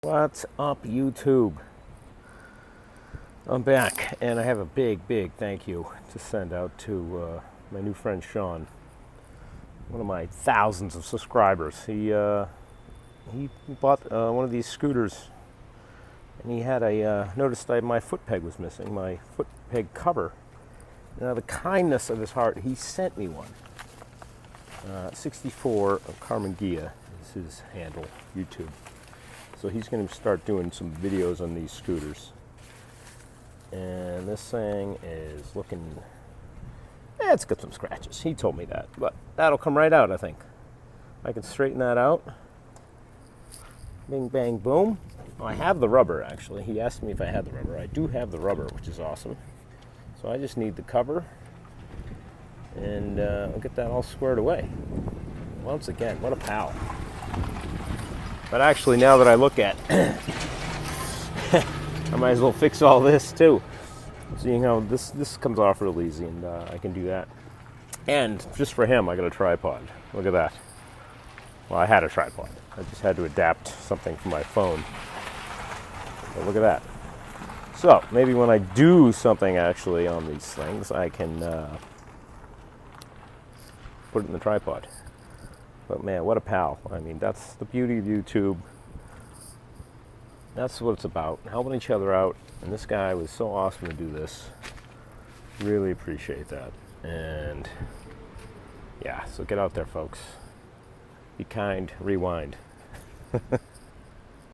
What's up, YouTube? I'm back, and I have a big thank you to send out to my new friend Sean, one of my thousands of subscribers. He bought one of these scooters, and he had noticed that my foot peg was missing, my foot peg cover. Now, the kindness of his heart, he sent me one. 64 Carmen Gia is his handle, YouTube. So he's going to start doing some videos on these scooters. And this thing is looking, it's got some scratches. He told me that, but that'll come right out, I think. I can straighten that out. Bing, bang, boom. I have the rubber, actually. He asked me if I had the rubber. I do have the rubber, which is awesome. So I just need the cover, and I'll get that all squared away. Once again, what a pal. But actually, now that I look at it, I might as well fix all this too. Seeing how this comes off real easy, and I can do that. And just for him, I got a tripod. Look at that. Well, I had a tripod. I just had to adapt something from my phone. But look at that. So maybe when I do something actually on these things, I can put it in the tripod. But man, what a pal. I mean, that's the beauty of YouTube. That's what it's about, helping each other out. And this guy was so awesome to do this. Really appreciate that. And yeah, so get out there, folks. Be kind, rewind.